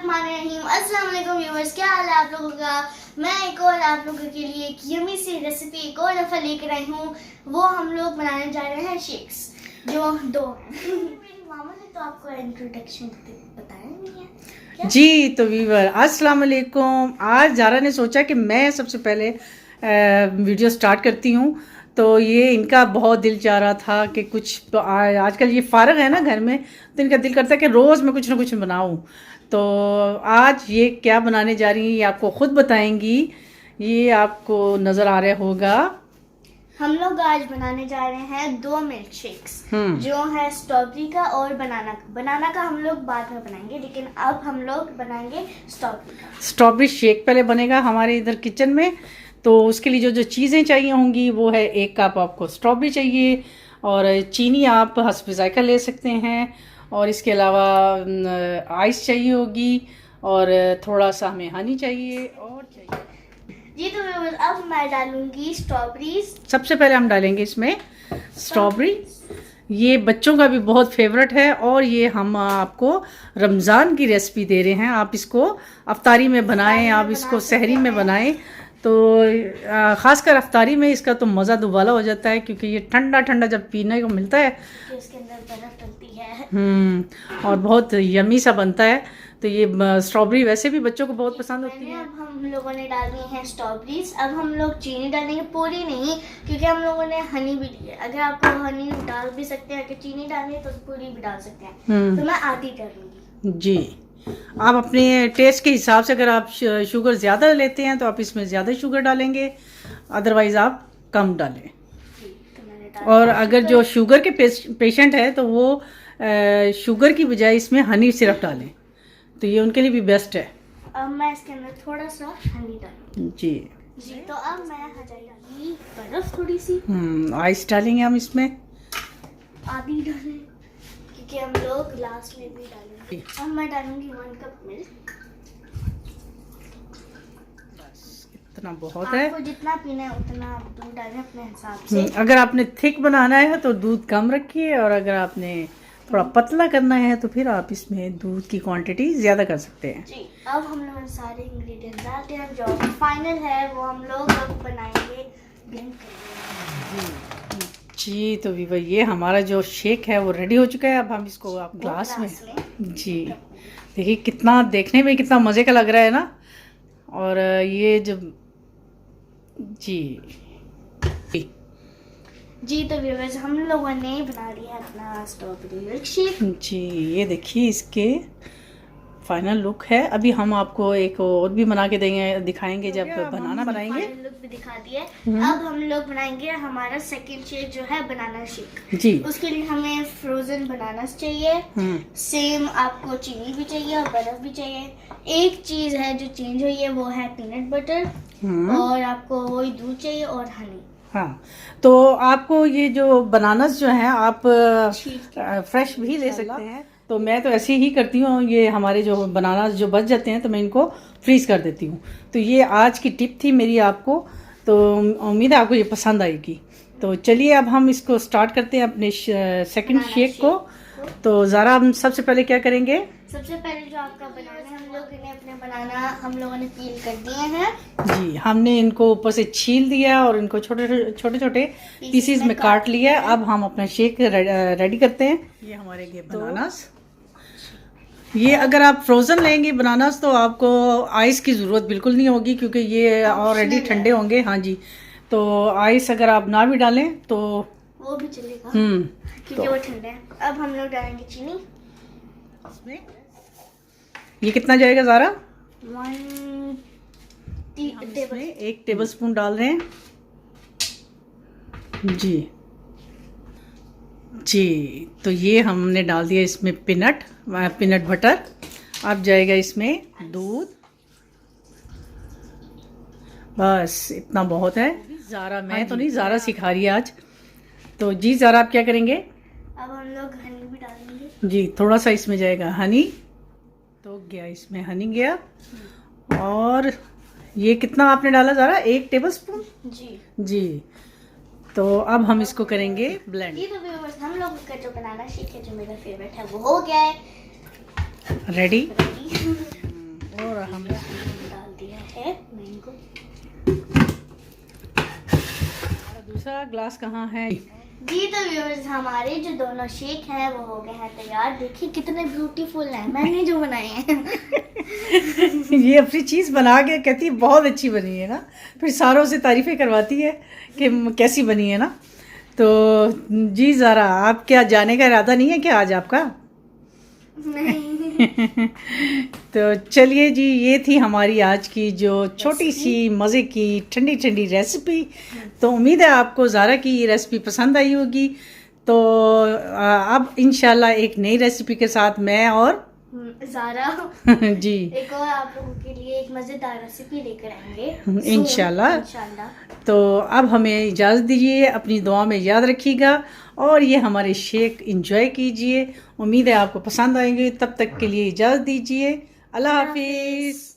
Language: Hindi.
अस्सलाम वालेकुम व्यूअर्स, क्या हाल है आप लोगों का। मैं एक और आप लोगों के लिए एक यमी सी रेसिपी एक और दफ़ा लेकर आई हूँ। वो हम लोग बनाने जा रहे हैं शेक्स, जो दो मेरी मामा ने तो आपको इंट्रोडक्शन बताया नहीं है क्या? जी तो वीवर अस्सलाम वालेकुम। आज ज़ारा ने सोचा कि मैं सबसे पहले वीडियो स्टार्ट करती हूँ। तो ये इनका बहुत दिल चाह रहा था कि कुछ तो आजकल ये फारग है ना घर में, तो इनका दिल करता है कि रोज़ मैं कुछ ना कुछ बनाऊँ। तो आज ये क्या बनाने जा रही हैं ये आपको ख़ुद बताएंगी। ये आपको नज़र आ रहा होगा। हम लोग आज बनाने जा रहे हैं दो मिल्क शेक्स, जो है स्ट्रॉबेरी का और बनाना का हम लोग बाद में बनाएंगे, लेकिन अब हम लोग बनाएंगे स्ट्रॉबेरी का। स्ट्रॉबेरी शेक पहले बनेगा हमारे इधर किचन में। तो उसके लिए जो जो चीज़ें चाहिए होंगी वो है, 1 कप आपको स्ट्रॉबेरी चाहिए, और चीनी आप हस्ब ज़ायक़ा ले सकते हैं, और इसके अलावा आइस चाहिए होगी, और थोड़ा सा हमें हनी चाहिए और चाहिए। जी तो अब मैं डालूंगी स्ट्रॉबेरीज। सबसे पहले हम डालेंगे इसमें स्ट्रॉबेरी। ये बच्चों का भी बहुत फेवरेट है, और ये हम आपको रमज़ान की रेसिपी दे रहे हैं। आप इसको अफ्तारी में बनाएं, आप इसको सहरी में बनाएं, तो ख़ासकर अफ्तारी में इसका तो मज़ा दुबाला हो जाता है, क्योंकि ये ठंडा ठंडा जब पीने को मिलता है इसके अंदर बर्फ डलती है और बहुत यमी सा बनता है। तो ये स्ट्रॉबेरी वैसे भी बच्चों को बहुत पसंद होती है। अब हम लोगों ने डालनी है स्ट्रॉबेरीज। अब हम लोग चीनी डालेंगे, पूरी नहीं, क्योंकि हम लोगों ने हनी भी ली है। अगर आपको हनी डाल भी सकते हैं, अगर चीनी डालनी है तो पूरी भी डाल सकते हैं। तो मैं आधी डालूंगी। जी, आप अपने टेस्ट के हिसाब से, अगर आप शुगर ज़्यादा लेते हैं तो आप इसमें ज़्यादा शुगर डालेंगे, अदरवाइज़ आप कम डालें। और अगर जो शुगर के पेशेंट है तो वो शुगर की बजाय इसमें हनी सिरप डालें, तो ये उनके लिए भी बेस्ट है। अब मैं इसके अंदर थोड़ा सा हनी डालूंगी। जी तो अब मैं डालूंगी बर्फ थोड़ी सी। आइस डालेंगे हम इसमें, आधी डालें, क्योंकि हम लोग लास्ट में भी डालेंगे। अब मैं डालूंगी 1 कप मिल्क। बस इतना बहुत है। आपको जितना पीना है उतना आप दूध डालें अपने हिसाब से। अगर आपने थिक बनाना है तो दूध कम रखिए, और अगर आपने थोड़ा पतला करना है तो फिर आप इसमें दूध की क्वांटिटी ज़्यादा कर सकते हैं। जी अब हम लोग सारे इंग्रेडिएंट्स डालते हैं, जो फाइनल है वो हम लोग अब बनाएंगे, ब्लेंड करेंगे। जी तो भी भाई ये हमारा जो शेक है वो रेडी हो चुका है। अब हम इसको आप ग्लास में जी देखिए, कितना देखने में कितना मज़े का लग रहा है ना। और ये जब जी तो व्यूअर्स, हम लोगों ने बना लिया अपना स्ट्रॉबेरी मिल्क शेक। जी ये देखिए इसके फाइनल लुक है। अभी हम आपको एक और भी बना के देंगे, दिखाएंगे जब बनाना बनाएंगे। फाइनल लुक भी दिखा दिए। अब हम लोग बनाएंगे हमारा सेकंड शेक, जो है बनाना शेक। जी उसके लिए हमें फ्रोजन बनानास चाहिए, सेम आपको चीनी भी चाहिए और बर्फ भी चाहिए। एक चीज है जो चेंज हुई है, वो है पीनट बटर, और आपको वही दूध चाहिए और हनी। हाँ, तो आपको ये जो बनानास जो है आप फ्रेश भी ले सकते हैं। तो मैं तो ऐसे ही करती हूँ, ये हमारे जो बनानास जो बच जाते हैं तो मैं इनको फ्रीज कर देती हूँ। तो ये आज की टिप थी मेरी आपको, तो उम्मीद है आपको ये पसंद आएगी। तो चलिए अब हम इसको स्टार्ट करते हैं अपने सेकंड शेक को। तो ज़रा हम सबसे पहले क्या करेंगे? सबसे पहले जो आपका बनाना है, हम लोगों ने पील कर दिए हैं। जी हमने इनको ऊपर से छील दिया और इनको छोटे छोटे पीसेस में काट लिया। अब हम अपना शेक रेडी करते हैं। ये हमारे लिए बनानास। ये अगर आप फ्रोज़न लेंगे बनानास तो आपको आइस की ज़रूरत बिल्कुल नहीं होगी, क्योंकि ये ऑलरेडी ठंडे होंगे। हाँ जी, तो आइस अगर आप ना भी डालें तो वो भी चलेगा, क्योंकि वो ठंडे हैं। अब हम लोग डालेंगे चीनी इसमें। ये कितना जाएगा ज़ारा? 1 टेबलस्पून डाल रहे हैं। जी तो ये हमने डाल दिया इसमें पीनट बटर। अब जाएगा इसमें दूध। बस इतना बहुत है। ज़ारा मैं तो नहीं, ज़ारा सिखा रही है आज। तो जी ज़ारा आप क्या करेंगे? अब हम लोग हनी भी डालेंगे। जी थोड़ा सा इसमें जाएगा हनी। तो गया इसमें हनी गया। और ये कितना आपने डाला ज़ारा? 1 टेबलस्पून। जी तो अब हम इसको करेंगे ब्लेंड। ये तो हम लोग का जो बनाना शेक है, जो मेरा फेवरेट है, वो हो गया है रेडी। हमने डाल दिया है मैंगो। हमारा दूसरा ग्लास कहाँ है? जी तो व्यूअर्स, हमारे जो दोनों शेक हैं वो हो गए हैं तैयार। देखिए कितने ब्यूटीफुल हैं, मैंने जो बनाए हैं। ये अपनी चीज़ बना के कहती है बहुत अच्छी बनी है ना, फिर सारों से तारीफ़ें करवाती है कि कैसी बनी है ना। तो जी ज़ारा, आप क्या जाने का इरादा नहीं है क्या आज आपका? नहीं। तो चलिए जी, ये थी हमारी आज की जो छोटी सी मज़े की ठंडी ठंडी रेसिपी। तो उम्मीद है आपको ज़ारा की ये रेसिपी पसंद आई होगी। तो अब इंशाल्लाह एक नई रेसिपी के साथ मैं और ज़ारा जी एक और आप लोगों के लिए एक मज़ेदार रेसिपी लेकर आएंगे इंशाल्लाह। इंशाल्लाह। तो अब हमें इजाज़त दीजिए, अपनी दुआ में याद रखिएगा और ये हमारे शेक एंजॉय कीजिए। उम्मीद है आपको पसंद आएंगे। तब तक के लिए इजाज़त दीजिए। अल्लाह हाफिज़।